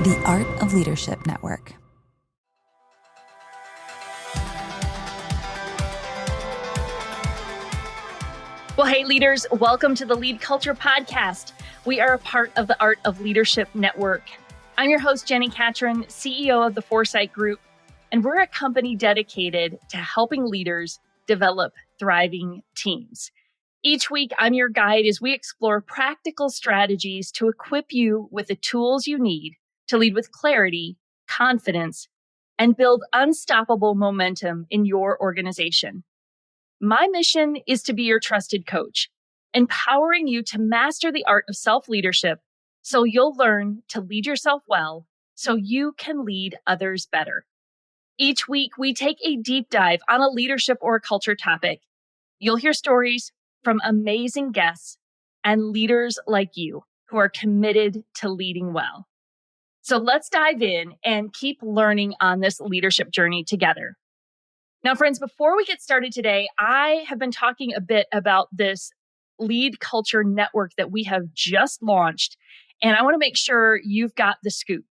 The Art of Leadership Network. Well, hey, leaders, welcome to the LeadCulture Podcast. We are a part of the Art of Leadership Network. I'm your host, Jenni, CEO of the Foresight Group, and we're a company dedicated to helping leaders develop thriving teams. Each week, I'm your guide as we explore practical strategies to equip you with the tools you need to lead with clarity, confidence, and build unstoppable momentum in your organization. My mission is to be your trusted coach, empowering you to master the art of self-leadership so you'll learn to lead yourself well so you can lead others better. Each week, we take a deep dive on a leadership or a culture topic. You'll hear stories from amazing guests and leaders like you who are committed to leading well. So let's dive in and keep learning on this leadership journey together. Now, friends, before we get started today, I have been talking a bit about this LeadCulture network that we have just launched, and I want to make sure you've got the scoop.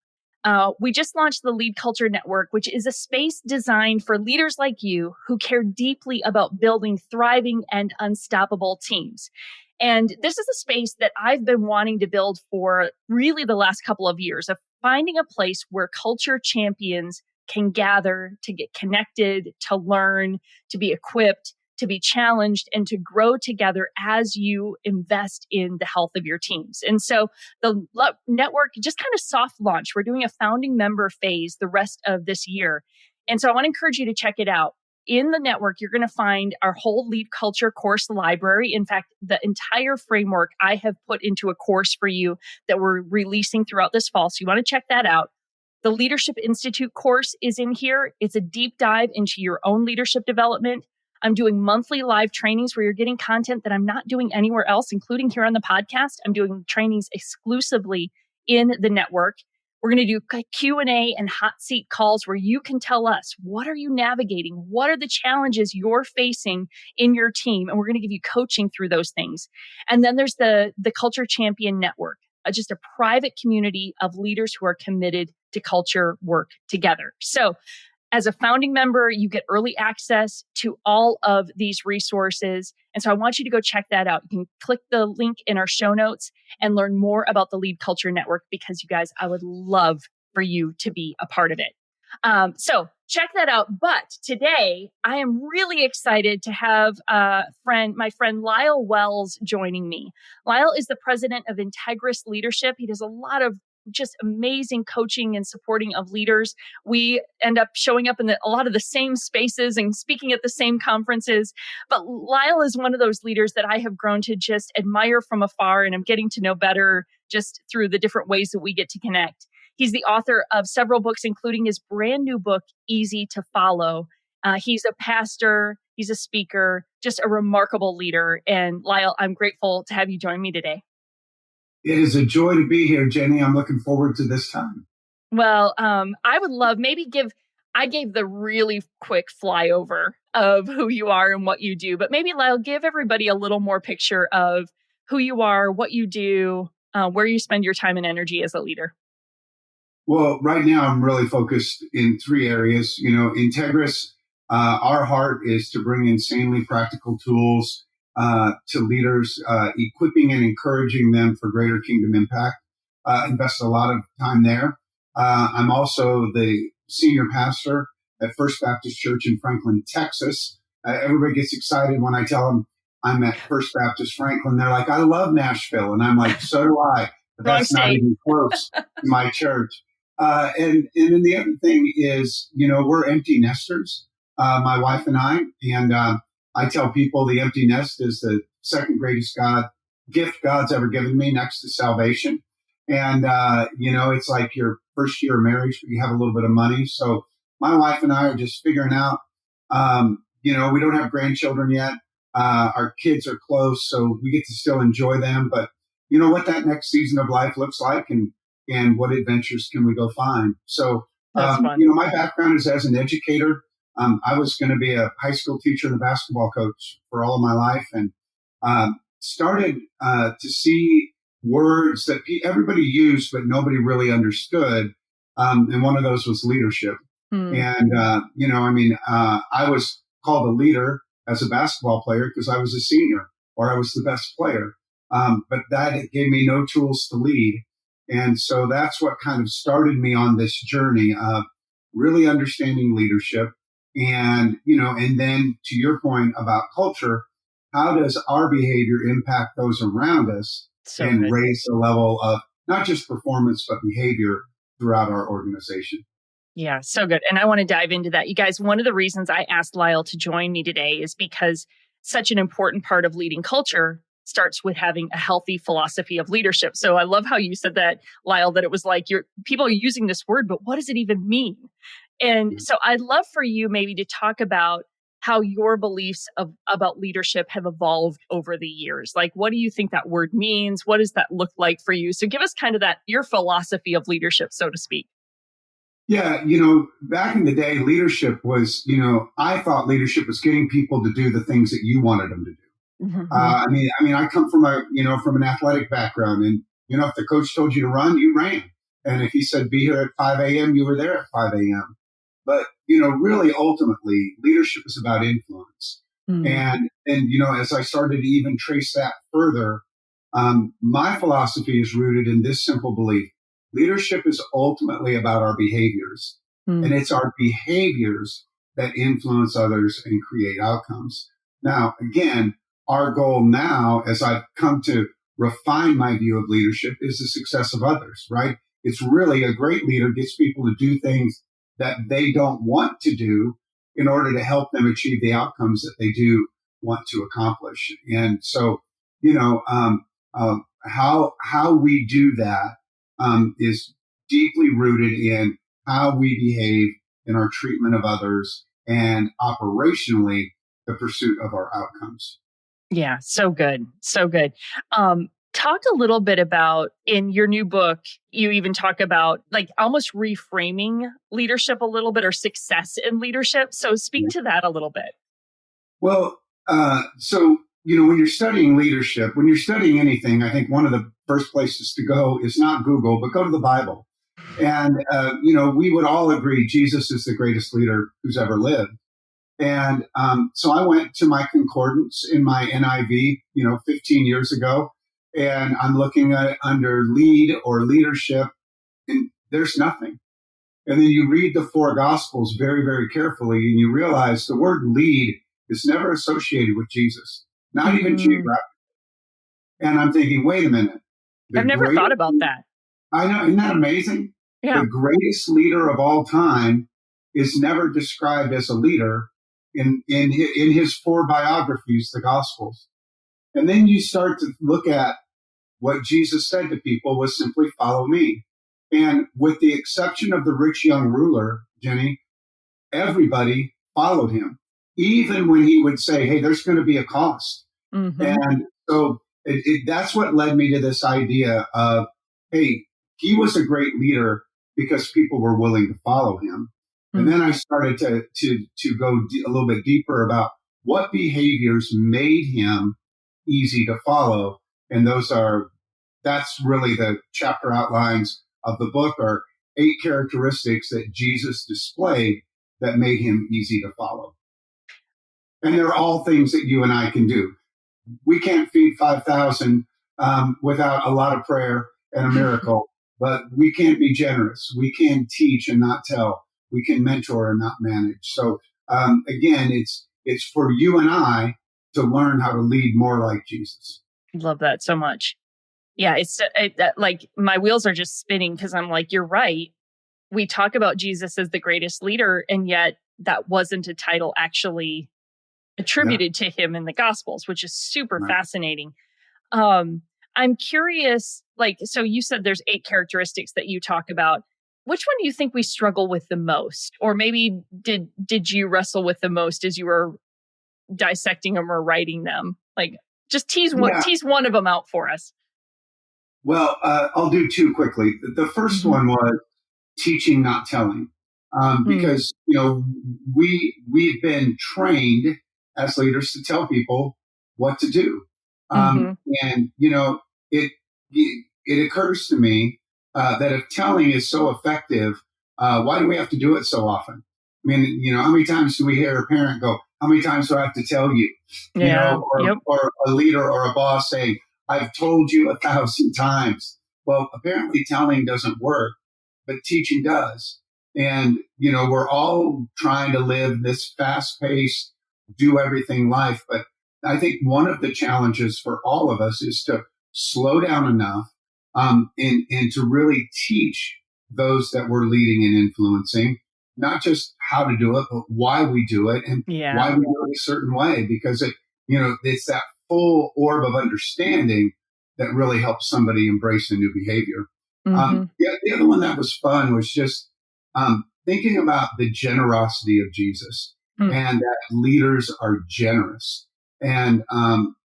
We just launched the LeadCulture network, which is a space designed for leaders like you who care deeply about building thriving and unstoppable teams. And this is a space that I've been wanting to build for really the last couple of years, of finding a place where culture champions can gather to get connected, to learn, to be equipped, to be challenged, and to grow together as you invest in the health of your teams. And so the network just kind of soft launch. We're doing a founding member phase the rest of this year. And so I want to encourage you to check it out. In the network, you're going to find our whole LeadCulture course library. In fact, the entire framework I have put into a course for you that we're releasing throughout this fall. So you want to check that out. The Leadership Institute course is in here. It's a deep dive into your own leadership development. I'm doing monthly live trainings where you're getting content that I'm not doing anywhere else, including here on the podcast. I'm doing trainings exclusively in the network. We're going to do Q&A and hot seat calls where you can tell us, what are you navigating? What are the challenges you're facing in your team? And we're going to give you coaching through those things. And then there's the Culture Champion Network, just a private community of leaders who are committed to culture work together. So as a founding member, you get early access to all of these resources. And so I want you to go check that out. You can click the link in our show notes and learn more about the LeadCulture Network, because you guys, I would love for you to be a part of it. So check that out. But today I am really excited to have my friend Lyle Wells joining me. Lyle is the president of Integris Leadership. He does a lot of just amazing coaching and supporting of leaders. We end up showing up in a lot of the same spaces and speaking at the same conferences. But Lyle is one of those leaders that I have grown to just admire from afar, and I'm getting to know better just through the different ways that we get to connect. He's the author of several books, including his brand new book, Easy to Follow. He's a pastor, he's a speaker, just a remarkable leader. And Lyle, I'm grateful to have you join me today. It is a joy to be here, Jenni. I'm looking forward to this time. Well, I would love I gave the really quick flyover of who you are and what you do, but maybe Lyle, give everybody a little more picture of who you are, what you do, where you spend your time and energy as a leader. Well, right now I'm really focused in three areas. Integris, our heart is to bring insanely practical tools to leaders, equipping and encouraging them for greater kingdom impact. Invest a lot of time there. I'm also the senior pastor at First Baptist Church in Franklin, Texas. Everybody gets excited when I tell them I'm at First Baptist Franklin. They're like, I love Nashville. And I'm like, so do I. But that's not even close to my church. And then the other thing is, we're empty nesters, my wife and I. And I tell people the empty nest is the second greatest gift God's ever given me, next to salvation. And, it's like your first year of marriage, but you have a little bit of money. So my wife and I are just figuring out, we don't have grandchildren yet. Our kids are close, so we get to still enjoy them. But you know what that next season of life looks like, and what adventures can we go find? So, my background is as an educator. I was going to be a high school teacher and a basketball coach for all of my life, and started to see words that everybody used, but nobody really understood And one of those was leadership. Hmm. And, I was called a leader as a basketball player because I was a senior or I was the best player. But that gave me no tools to lead. And so that's what kind of started me on this journey of really understanding leadership. And, and then to your point about culture, how does our behavior impact those around us and Good. raise the level of not just performance, but behavior throughout our organization? Yeah, so good. And I want to dive into that. You guys, one of the reasons I asked Lyle to join me today is because such an important part of leading culture starts with having a healthy philosophy of leadership. So I love how you said that, Lyle, that it was like people are using this word, but what does it even mean? And so I'd love for you maybe to talk about how your beliefs about leadership have evolved over the years. Like, what do you think that word means? What does that look like for you? So give us kind of your philosophy of leadership, so to speak. Yeah, back in the day, leadership was, I thought leadership was getting people to do the things that you wanted them to do. Mm-hmm. I come from from an athletic background, and if the coach told you to run, you ran, and if he said be here at 5 a.m., you were there at 5 a.m. But really, ultimately, leadership is about influence, and as I started to even trace that further, my philosophy is rooted in this simple belief. Leadership is ultimately about our behaviors, and it's our behaviors that influence others and create outcomes. Now, again, our goal now, as I've come to refine my view of leadership, is the success of others, right? It's really a great leader gets people to do things that they don't want to do in order to help them achieve the outcomes that they do want to accomplish. And so, how we do that is deeply rooted in how we behave in our treatment of others and operationally the pursuit of our outcomes. Yeah, so good. So good. Talk a little bit about, in your new book, you even talk about like almost reframing leadership a little bit, or success in leadership. So speak to that a little bit. Well, when you're studying leadership, when you're studying anything, I think one of the first places to go is not Google, but go to the Bible. And, we would all agree Jesus is the greatest leader who's ever lived. And so I went to my concordance in my NIV, 15 years ago, and I'm looking at it under lead or leadership, and there's nothing. And then you read the four Gospels very, very carefully, and you realize the word lead is never associated with Jesus, not even geographically. And I'm thinking, wait a minute. I've never thought about that. I know. Isn't that amazing? Yeah. The greatest leader of all time is never described as a leader in his four biographies, the Gospels. And then you start to look at what Jesus said to people was simply follow me. And with the exception of the rich young ruler, Jenni, everybody followed him, even when he would say, hey, there's going to be a cost. Mm-hmm. And so that's what led me to this idea of, hey, he was a great leader because people were willing to follow him. Mm-hmm. And then I started to go a little bit deeper about what behaviors made him easy to follow. And that's really the chapter outlines of the book, are 8 characteristics that Jesus displayed that made him easy to follow. And they're all things that you and I can do. We can't feed 5,000 without a lot of prayer and a miracle, but we can be generous. We can teach and not tell. We can mentor and not manage. So again, it's for you and I to learn how to lead more like Jesus. Love that so much. Yeah, it's like my wheels are just spinning because I'm like, you're right. We talk about Jesus as the greatest leader, and yet that wasn't a title actually attributed to him in the Gospels, which is super fascinating. I'm curious, so you said there's 8 characteristics that you talk about. Which one do you think we struggle with the most? Or maybe did you wrestle with the most as you were dissecting them or writing them? Like, just tease one of them out for us. Well, I'll do 2 quickly. The first one was teaching, not telling, because we've been trained as leaders to tell people what to do, and it occurs to me that if telling is so effective, Why do we have to do it so often? I mean, how many times do we hear a parent go, how many times do I have to tell you? Yeah. Yep. Or a leader or a boss saying, I've told you 1,000 times. Well, apparently telling doesn't work, but teaching does. And, we're all trying to live this fast paced, do everything life. But I think one of the challenges for all of us is to slow down enough and to really teach those that we're leading and influencing, not just how to do it, but why we do it and why we do it a certain way, because it's that full orb of understanding that really helps somebody embrace a new behavior. The other one that was fun was just thinking about the generosity of Jesus and that leaders are generous. And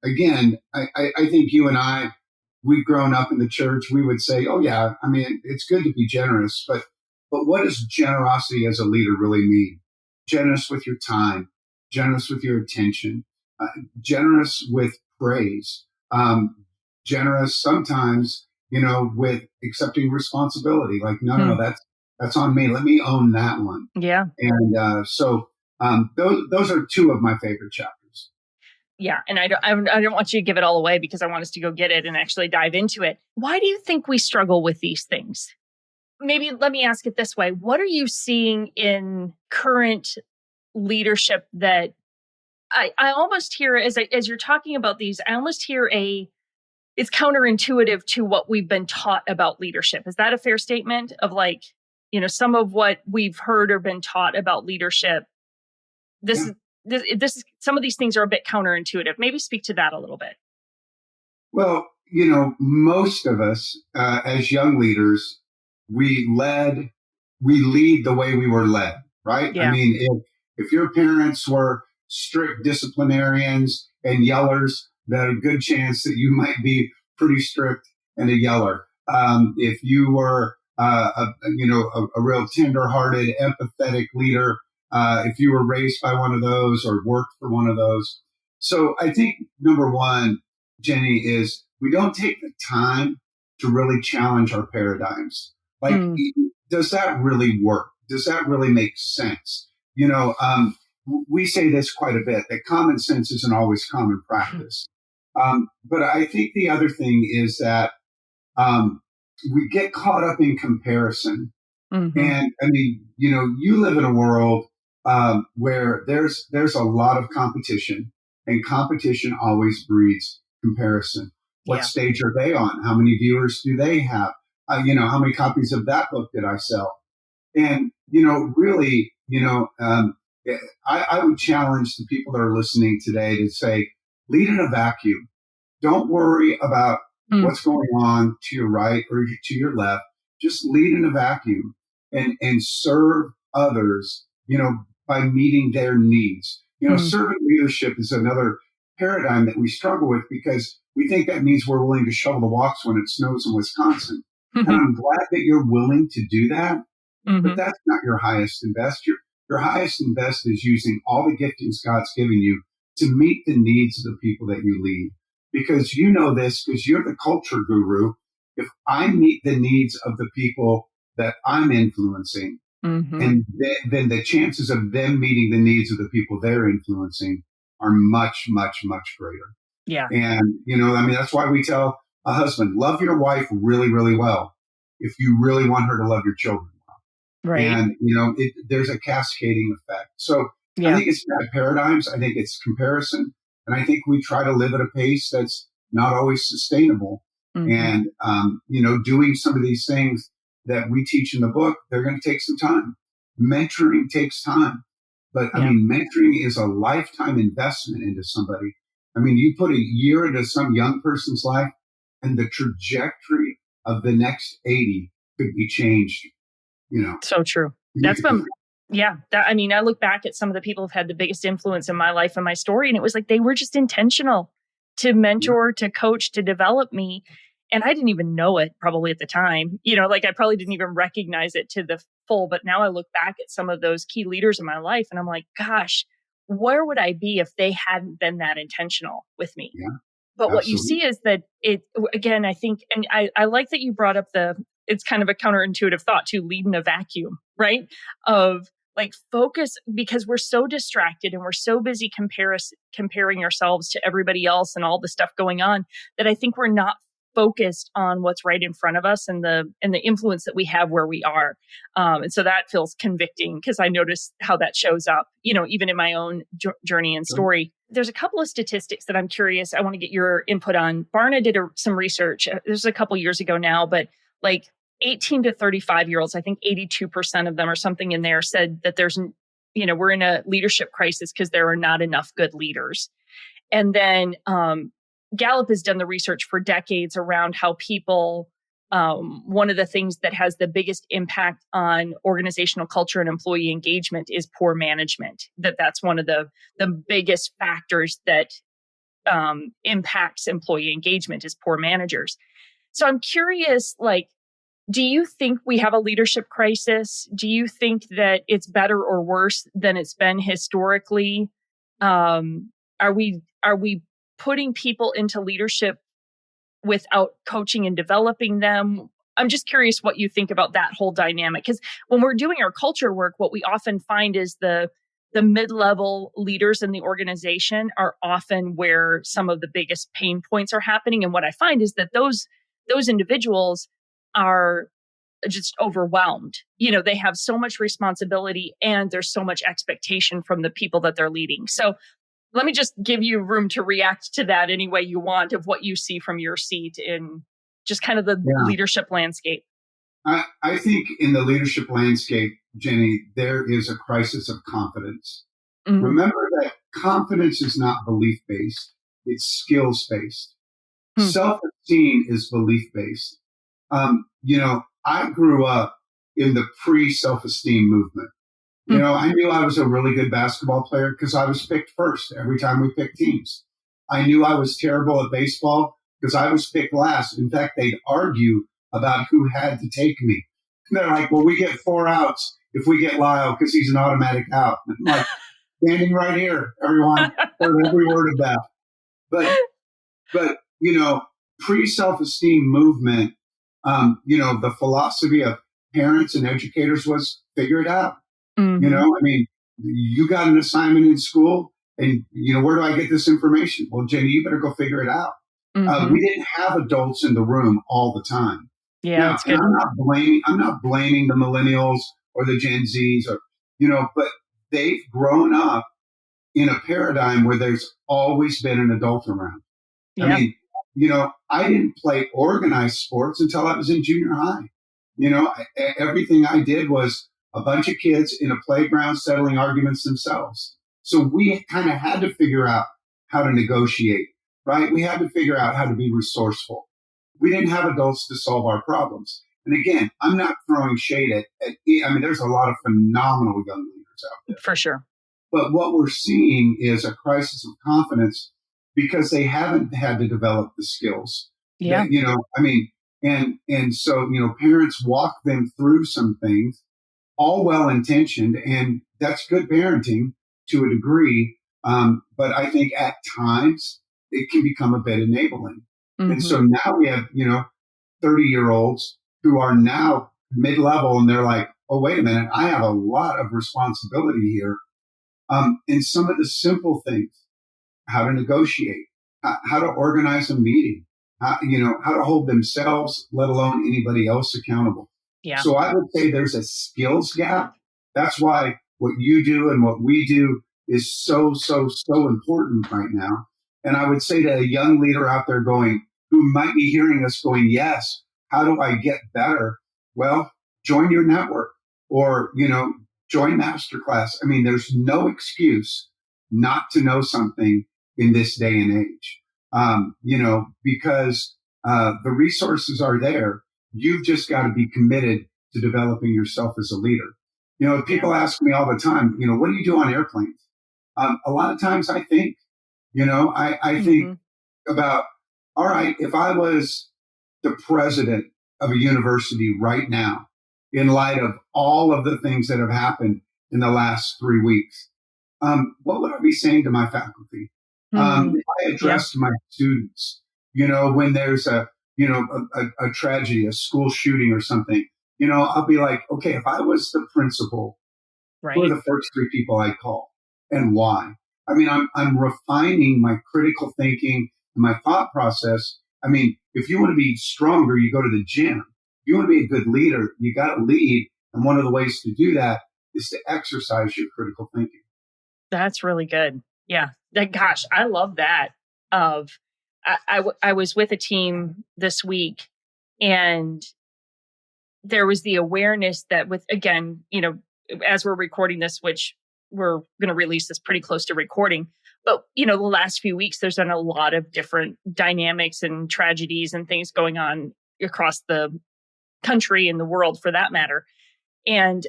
again, I think you and I, we've grown up in the church. We would say, oh yeah, I mean, it's good to be generous, but what does generosity as a leader really mean? Generous with your time, generous with your attention, generous with praise, generous sometimes, with accepting responsibility. Like, no, that's on me. Let me own that one. Yeah. And so those are two of my favorite chapters. Yeah. And I don't want you to give it all away because I want us to go get it and actually dive into it. Why do you think we struggle with these things? Maybe let me ask it this way. What are you seeing in current leadership that I almost hear as you're talking about these, I almost hear it's counterintuitive to what we've been taught about leadership. Is that a fair statement of some of what we've heard or been taught about leadership? This is some of these things are a bit counterintuitive. Maybe speak to that a little bit. Well, most of us as young leaders, we lead the way we were led, right? Yeah. I mean, if your parents were strict disciplinarians and yellers, there's a good chance that you might be pretty strict and a yeller. If you were a real tender-hearted, empathetic leader, if you were raised by one of those or worked for one of those. So I think number one, Jenni, is we don't take the time to really challenge our paradigms. Like, does that really work? Does that really make sense? We say this quite a bit, that common sense isn't always common practice. But I think the other thing is that we get caught up in comparison. And I mean, you live in a world where there's a lot of competition, and competition always breeds comparison. What stage are they on? How many viewers do they have? How many copies of that book did I sell? And, really, I would challenge the people that are listening today to say, lead in a vacuum. Don't worry about what's going on to your right or to your left. Just lead in a vacuum and serve others, by meeting their needs. Servant leadership is another paradigm that we struggle with because we think that means we're willing to shovel the walks when it snows in Wisconsin. And I'm glad that you're willing to do that, but that's not your highest and best. Your highest and best is using all the giftings God's given you to meet the needs of the people that you lead. Because you know this, because you're the culture guru. If I meet the needs of the people that I'm influencing, and then the chances of them meeting the needs of the people they're influencing are much, much, much greater. Yeah. And, that's why we tell a husband, love your wife really, really well if you really want her to love your children well. Right. And, there's a cascading effect. So I think it's bad paradigms. I think it's comparison. And I think we try to live at a pace that's not always sustainable. And, doing some of these things that we teach in the book, they're going to take some time. Mentoring takes time. But I mean, mentoring is a lifetime investment into somebody. I mean, you put a year into some young person's life and the trajectory of the next 80 could be changed, So true. That's been, I look back at some of the people who've had the biggest influence in my life and my story, and it was like they were just intentional to mentor, to coach, to develop me. And I didn't even know it probably at the time, I probably didn't even recognize it to the full. But now I look back at some of those key leaders in my life and I'm like, gosh, where would I be if they hadn't been that intentional with me? Yeah, but absolutely. What you see is that again, I think, and I like that you brought up it's kind of a counterintuitive thought to lead in a vacuum. right? Of like focus, because we're so distracted and we're so busy comparing ourselves to everybody else and all the stuff going on, that I think we're not focused on what's right in front of us and the influence that we have where we are. And so that feels convicting, because I notice how that shows up, even in my own journey and story. There's a couple of statistics that I'm curious. I want to get your input on. Barna did some research. This was a couple years ago now, but like 18 to 35-year-olds, I think 82% of them or something in there said that we're in a leadership crisis because there are not enough good leaders. And then Gallup has done the research for decades around how people, one of the things that has the biggest impact on organizational culture and employee engagement is poor management. That's one of the biggest factors that impacts employee engagement is poor managers. So I'm curious, do you think we have a leadership crisis? Do you think that it's better or worse than it's been historically? Are we putting people into leadership without coaching and developing them? I'm just curious what you think about that whole dynamic. Because when we're doing our culture work, what we often find is the mid-level leaders in the organization are often where some of the biggest pain points are happening. And what I find is that those individuals are just overwhelmed. They have so much responsibility and there's so much expectation from the people that they're leading. So let me just give you room to react to that any way you want, of what you see from your seat in just kind of the leadership landscape. I think in the leadership landscape, Jenni, there is a crisis of confidence. Mm-hmm. Remember that confidence is not belief-based. It's skills-based. Mm-hmm. Self-esteem is belief-based. I grew up in the pre-self-esteem movement. I knew I was a really good basketball player because I was picked first every time we picked teams. I knew I was terrible at baseball because I was picked last. In fact, they'd argue about who had to take me. And they're like, well, we get 4 outs if we get Lyle because he's an automatic out. And I'm like, standing right here, everyone, heard every word of that. But pre-self-esteem movement, the philosophy of parents and educators was figure it out. Mm-hmm. You got an assignment in school and, where do I get this information? Well, Jenni, you better go figure it out. Mm-hmm. We didn't have adults in the room all the time. Yeah, that's good. I'm not blaming the millennials or the Gen Zs but they've grown up in a paradigm where there's always been an adult around. Yeah. I didn't play organized sports until I was in junior high. Everything I did was a bunch of kids in a playground settling arguments themselves. So we kind of had to figure out how to negotiate, right? We had to figure out how to be resourceful. We didn't have adults to solve our problems. And again, I'm not throwing shade there's a lot of phenomenal young leaders out there. For sure. But what we're seeing is a crisis of confidence because they haven't had to develop the skills. Yeah. So parents walk them through some things, all well-intentioned, and that's good parenting to a degree. But I think at times it can become a bit enabling. Mm-hmm. And so now we have, 30-year-olds who are now mid-level and they're like, oh, wait a minute, I have a lot of responsibility here. And some of the simple things, how to negotiate, how to organize a meeting, how to hold themselves, let alone anybody else accountable. Yeah. So I would say there's a skills gap. That's why what you do and what we do is so, so, so important right now. And I would say to a young leader out there who might be hearing us going, yes, how do I get better? Well, join your network or, join Masterclass. There's no excuse not to know something in this day and age, because the resources are there. You've just got to be committed to developing yourself as a leader. People ask me all the time, what do you do on airplanes? A lot of times I think, I think about, all right, if I was the president of a university right now, in light of all of the things that have happened in the last 3 weeks, what would I be saying to my faculty? If I addressed my students, when there's a tragedy, a school shooting or something, I'll be like, okay, if I was the principal, who are Right. the first three people I'd call and why? I mean, I'm refining my critical thinking and my thought process. I mean, if you want to be stronger, you go to the gym. If you want to be a good leader, you got to lead. And one of the ways to do that is to exercise your critical thinking. That's really good. Yeah. Gosh, I love that. I was with a team this week, and there was the awareness that again, as we're recording this, which we're going to release this pretty close to recording, but the last few weeks, there's been a lot of different dynamics and tragedies and things going on across the country and the world for that matter. And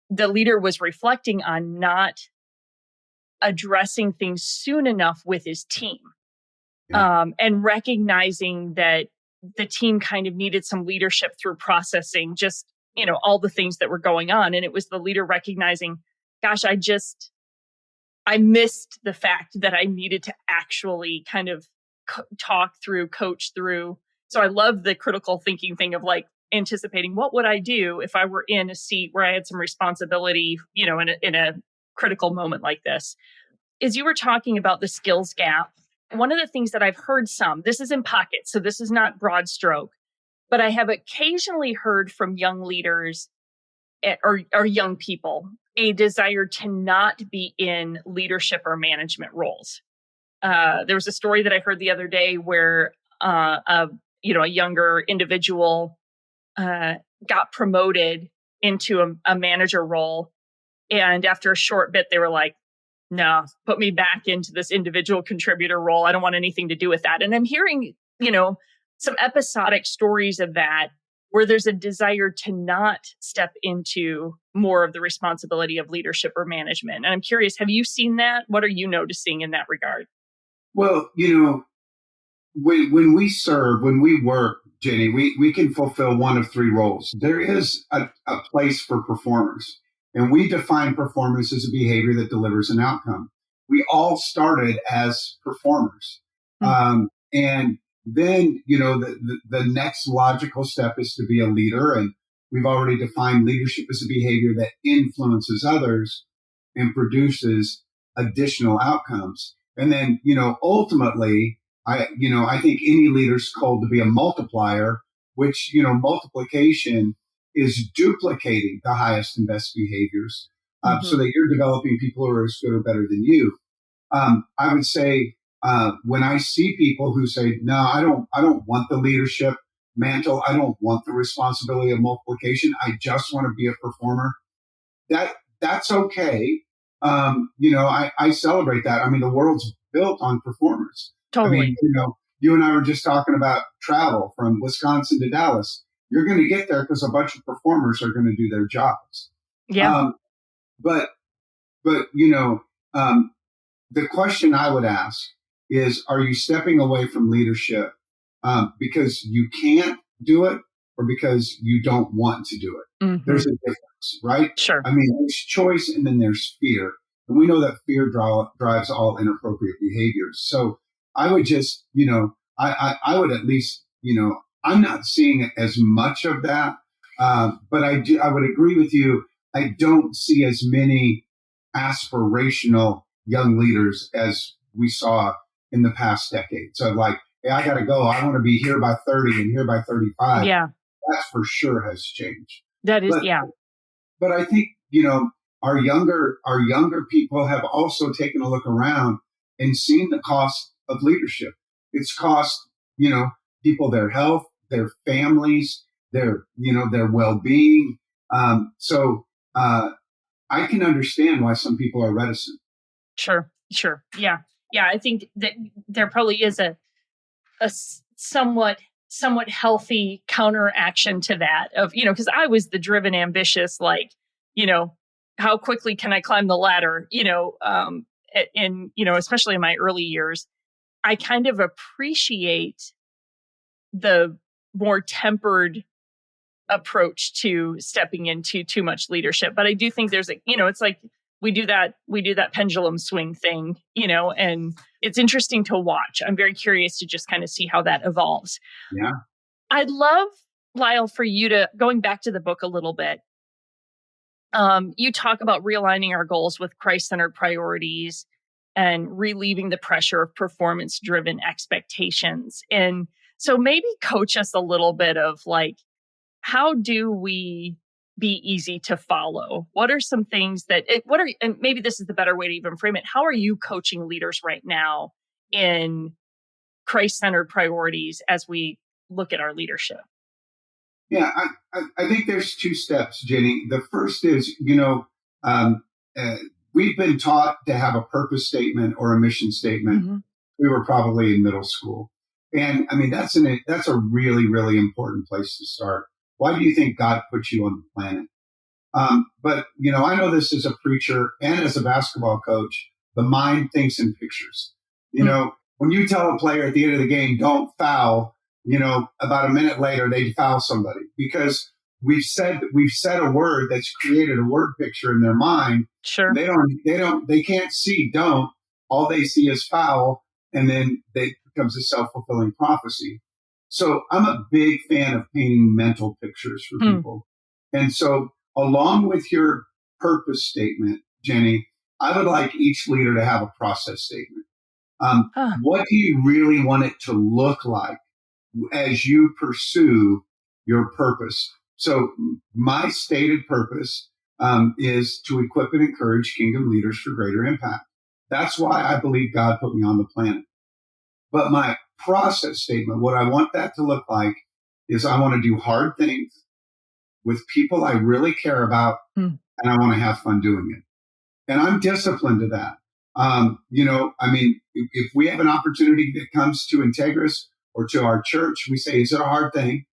the leader was reflecting on not addressing things soon enough with his team, and recognizing that the team kind of needed some leadership through processing just, all the things that were going on. And it was the leader recognizing, gosh, I missed the fact that I needed to actually kind of talk through, coach through. So I love the critical thinking thing of like anticipating what would I do if I were in a seat where I had some responsibility, in a critical moment like this. As you were talking about the skills gap, one of the things that I've heard this is in pockets, so this is not broad stroke, but I have occasionally heard from young leaders or young people a desire to not be in leadership or management roles. There was a story that I heard the other day where a younger individual got promoted into a manager role, and after a short bit, they were like, no, put me back into this individual contributor role. I don't want anything to do with that. And I'm hearing, some episodic stories of that where there's a desire to not step into more of the responsibility of leadership or management. And I'm curious, have you seen that? What are you noticing in that regard? Well, when we serve, when we work, Jenny, we can fulfill one of three roles. There is a place for performers. And we define performance as a behavior that delivers an outcome. We all started as performers. And then, the next logical step is to be a leader. And we've already defined leadership as a behavior that influences others and produces additional outcomes. And then, ultimately, I think any leader's called to be a multiplier, which, multiplication is duplicating the highest and best behaviors, so that you're developing people who are as good or better than you. I would say when I see people who say, "No, I don't want the leadership mantle. I don't want the responsibility of multiplication. I just want to be a performer." That's okay. I celebrate that. I mean, the world's built on performers. Totally. I mean, you and I were just talking about travel from Wisconsin to Dallas. You're going to get there because a bunch of performers are going to do their jobs. Yeah. But the question I would ask is, are you stepping away from leadership because you can't do it or because you don't want to do it? Mm-hmm. There's a difference, right? Sure. I mean, there's choice and then there's fear. And we know that fear drives all inappropriate behaviors. So I would just, I would at least, I'm not seeing as much of that, but I would agree with you. I don't see as many aspirational young leaders as we saw in the past decade. So like, hey, I got to go. I want to be here by 30 and here by 35. Yeah. That for sure has changed. That is, But I think, our younger people have also taken a look around and seen the cost of leadership. It's cost, people their health, their families, their well-being. So I can understand why some people are reticent. Sure. Yeah. I think that there probably is a somewhat healthy counteraction to that of, because I was the driven, ambitious, like, how quickly can I climb the ladder, and, especially in my early years, I kind of appreciate the more tempered approach to stepping into too much leadership. But I do think there's it's like we do that pendulum swing thing, and it's interesting to watch. I'm very curious to just kind of see how that evolves. Yeah. I'd love Lyle, for you to going back to the book a little bit, you talk about realigning our goals with Christ-centered priorities and relieving the pressure of performance-driven expectations. And so maybe coach us a little bit of like, how do we be easy to follow? What are some things and maybe this is the better way to even frame it. How are you coaching leaders right now in Christ-centered priorities as we look at our leadership? Yeah, I think there's two steps, Jenni. The first is, um, we've been taught to have a purpose statement or a mission statement. Mm-hmm. We were probably in middle school. And I mean, that's a really, really important place to start. Why do you think God put you on the planet? But I know this as a preacher and as a basketball coach, the mind thinks in pictures. When you tell a player at the end of the game, don't foul, about a minute later, they foul somebody because we've said a word that's created a word picture in their mind. Sure. They can't see don't. All they see is foul. And then it becomes a self-fulfilling prophecy. So I'm a big fan of painting mental pictures for people. And so along with your purpose statement, Jenni, I would like each leader to have a process statement. What do you really want it to look like as you pursue your purpose? So my stated purpose is to equip and encourage kingdom leaders for greater impact. That's why I believe God put me on the planet. But my process statement, what I want that to look like is I want to do hard things with people I really care about, and I want to have fun doing it. And I'm disciplined to that. If we have an opportunity that comes to Integris or to our church, we say, is it a hard thing?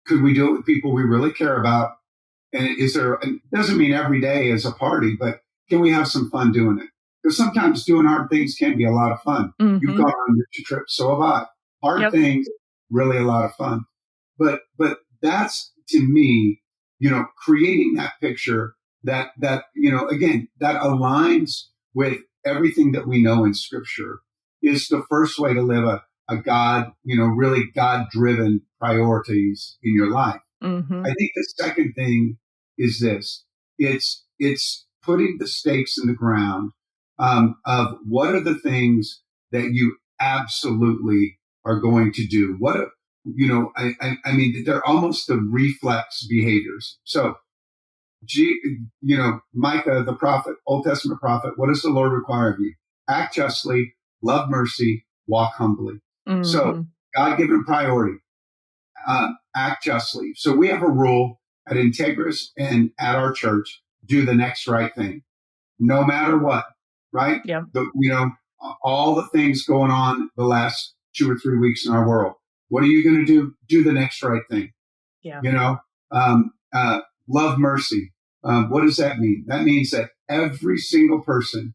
Could we do it with people we really care about? And it doesn't mean every day is a party, but can we have some fun doing it? Because sometimes doing hard things can be a lot of fun. Mm-hmm. You've gone on your trip, so have I. Hard things, really a lot of fun. But that's, to me, creating that picture that again, that aligns with everything that we know in Scripture is the first way to live a God, really God-driven priorities in your life. Mm-hmm. I think the second thing is this. It's putting the stakes in the ground of what are the things that you absolutely are going to do. They're almost the reflex behaviors. So, Micah, the prophet, Old Testament prophet, what does the Lord require of you? Act justly, love mercy, walk humbly. Mm-hmm. So, God-given priority, act justly. So we have a rule at Integris and at our church, do the next right thing, no matter what, right? Yeah. All the things going on the last 2 or 3 weeks in our world. What are you going to do? Do the next right thing. Yeah. Love mercy. What does that mean? That means that every single person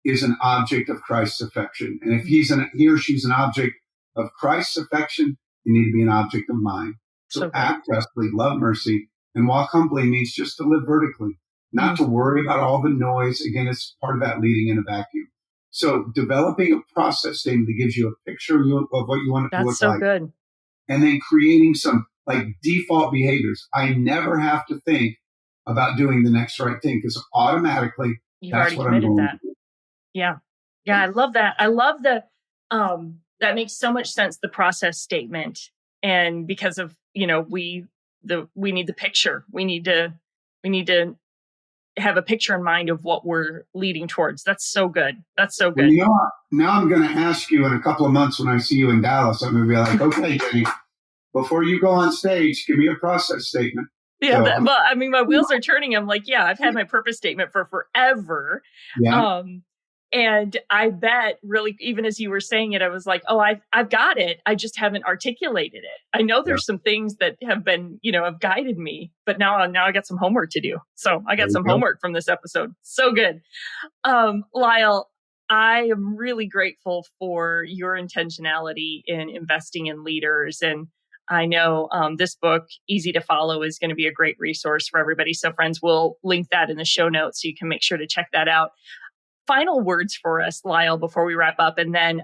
is an object of Christ's affection. And if he or she's an object of Christ's affection, you need to be an object of mine. So act justly, love mercy, and walk humbly means just to live vertically, not to worry about all the noise. Again, it's part of that leading in a vacuum. So developing a process statement that gives you a picture of what you want it to look like. That's so good. And then creating some default behaviors. I never have to think about doing the next right thing because automatically that's what I'm going to do. Yeah. Yeah. I love that. I love that makes so much sense, the process statement. And because of, we need the picture. We need to have a picture in mind of what we're leading towards. That's so good. That's so good. Well, now I'm going to ask you in a couple of months when I see you in Dallas, I'm going to be like, okay, Jenni, before you go on stage, give me a process statement. Yeah. My wheels are turning. I'm like, yeah, I've had my purpose statement for forever. Yeah. And I bet really, even as you were saying it, I was like, oh, I've got it. I just haven't articulated it. I know there's some things that have been, have guided me, but now I got some homework to do. So I got some homework from this episode. So good. Lyle, I am really grateful for your intentionality in investing in leaders. And I know this book, Easy to Follow, is going to be a great resource for everybody. So friends, we'll link that in the show notes so you can make sure to check that out. Final words for us, Lyle, before we wrap up, and then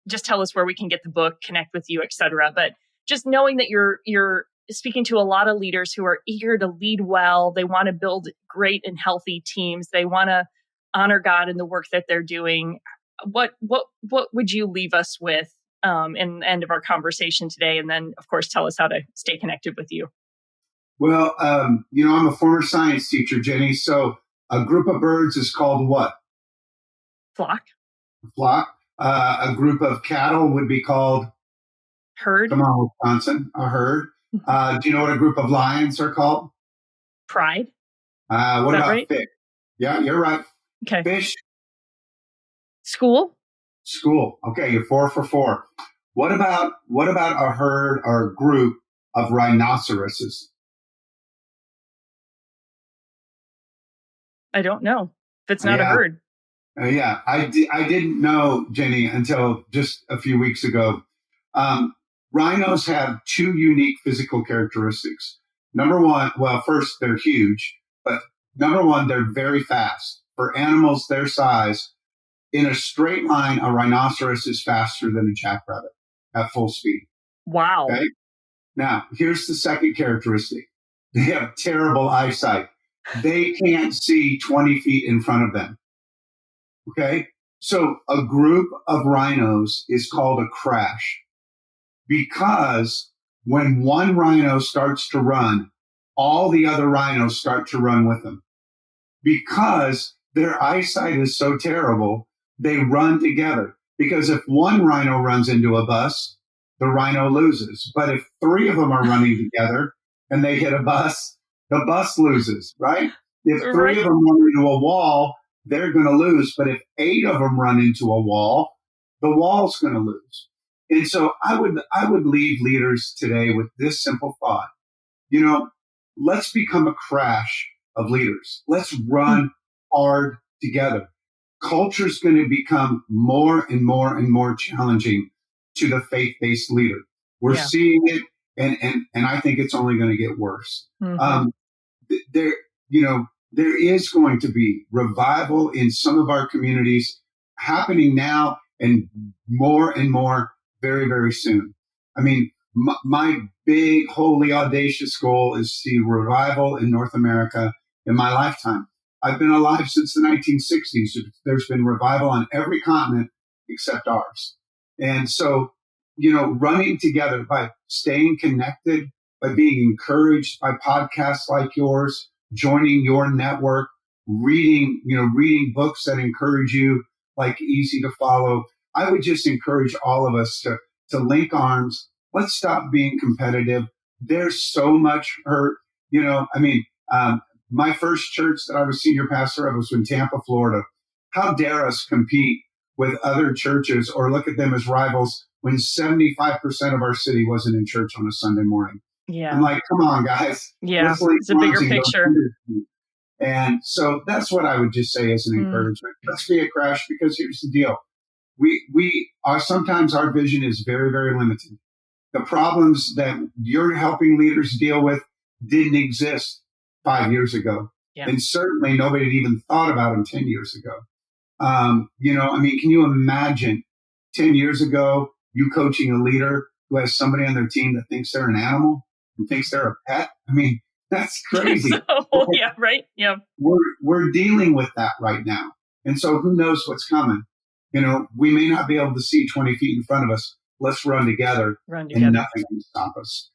just tell us where we can get the book, connect with you, etc. But just knowing that you're speaking to a lot of leaders who are eager to lead well. They want to build great and healthy teams. They want to honor God in the work that they're doing. What would you leave us with in the end of our conversation today? And then, of course, tell us how to stay connected with you. Well, I'm a former science teacher, Jenni. So a group of birds is called what? Flock. Flock. A group of cattle would be called? Herd. Come on, Wisconsin. A herd. Do you know what a group of lions are called? Pride. What about right? fish? Yeah, you're right. Okay. Fish. School. Okay, you're 4 for 4. What about a herd or a group of rhinoceroses? I don't know. If it's not a herd. I didn't know, Jenni, until just a few weeks ago. Rhinos have 2 unique physical characteristics. Number one, well, first, they're huge, but number one, they're very fast. For animals their size, in a straight line, a rhinoceros is faster than a jackrabbit at full speed. Wow. Okay? Now, here's the second characteristic. They have terrible eyesight. They can't see 20 feet in front of them. Okay? So a group of rhinos is called a crash because when one rhino starts to run, all the other rhinos start to run with them. Because their eyesight is so terrible, they run together. Because if one rhino runs into a bus, the rhino loses. But if 3 of them are running together and they hit a bus, the bus loses, right? If 3 of them run into a wall, they're going to lose. But if 8 of them run into a wall, the wall's going to lose. And so I would leave leaders today with this simple thought. Let's become a crash of leaders. Let's run hard together. Culture's going to become more and more and more challenging to the faith-based leader. We're seeing it, and I think it's only going to get worse. Mm-hmm. There is going to be revival in some of our communities happening now and more very, very soon. I mean, my big, holy, audacious goal is to see revival in North America in my lifetime. I've been alive since the 1960s. There's been revival on every continent except ours. And so, running together by staying connected, by being encouraged by podcasts like yours, joining your network, reading books that encourage you, like Easy to Follow. I would just encourage all of us to link arms. Let's stop being competitive. There's so much hurt. My first church that I was senior pastor of was in Tampa, Florida. How dare us compete with other churches or look at them as rivals when 75% of our city wasn't in church on a Sunday morning? Yeah. I'm like, come on, guys. Yeah, it's a bigger picture. And so that's what I would just say as an encouragement. Let's be a crash, because here's the deal. We are, sometimes our vision is very, very limited. The problems that you're helping leaders deal with didn't exist 5 years ago. Yeah. And certainly nobody had even thought about them 10 years ago. Can you imagine 10 years ago, you coaching a leader who has somebody on their team that thinks they're an animal and thinks they're a pet? I mean, that's crazy. Yeah, right. Yeah. We're dealing with that right now. And so who knows what's coming? We may not be able to see 20 feet in front of us. Let's run together. And nothing can stop us.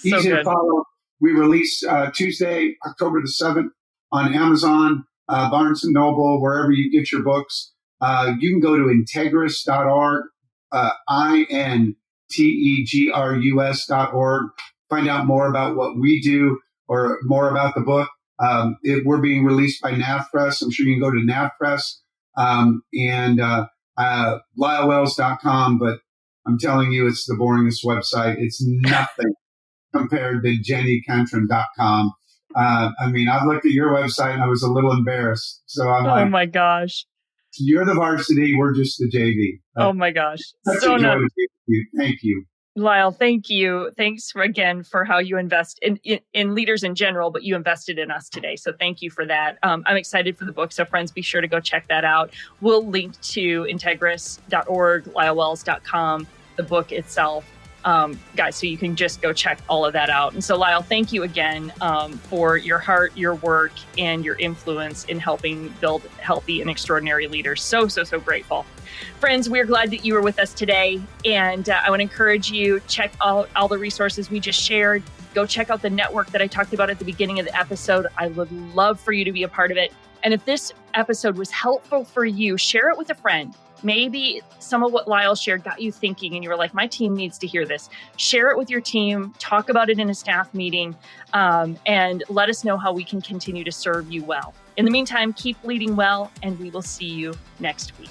Easy to follow. We release Tuesday, October the 7th on Amazon, Barnes & Noble, wherever you get your books. You can go to integris.org, integrus.org, find out more about what we do or more about the book. We're being released by NavPress. I'm sure you can go to NavPress and LyleWells.com, but I'm telling you, it's the boringest website. It's nothing compared to JenniCantron.com. I've looked at your website and I was a little embarrassed. So I'm like, oh my gosh. You're the varsity. We're just the JV. Oh my gosh. So nice. Thank you. Lyle, thank you. Thanks again for how you invest in leaders in general, but you invested in us today. So thank you for that. I'm excited for the book. So friends, be sure to go check that out. We'll link to integris.org, lylewells.com, the book itself. guys, so you can just go check all of that out. And so Lyle, thank you again for your heart, your work, and your influence in helping build healthy and extraordinary leaders. So grateful. Friends, we're glad that you were with us today. And I want to encourage you, check out all the resources we just shared. Go check out the network that I talked about at the beginning of the episode. I would love for you to be a part of it. And if this episode was helpful for you, share it with a friend. Maybe some of what Lyle shared got you thinking and you were like, my team needs to hear this. Share it with your team, talk about it in a staff meeting, and let us know how we can continue to serve you well. In the meantime, keep leading well, and we will see you next week.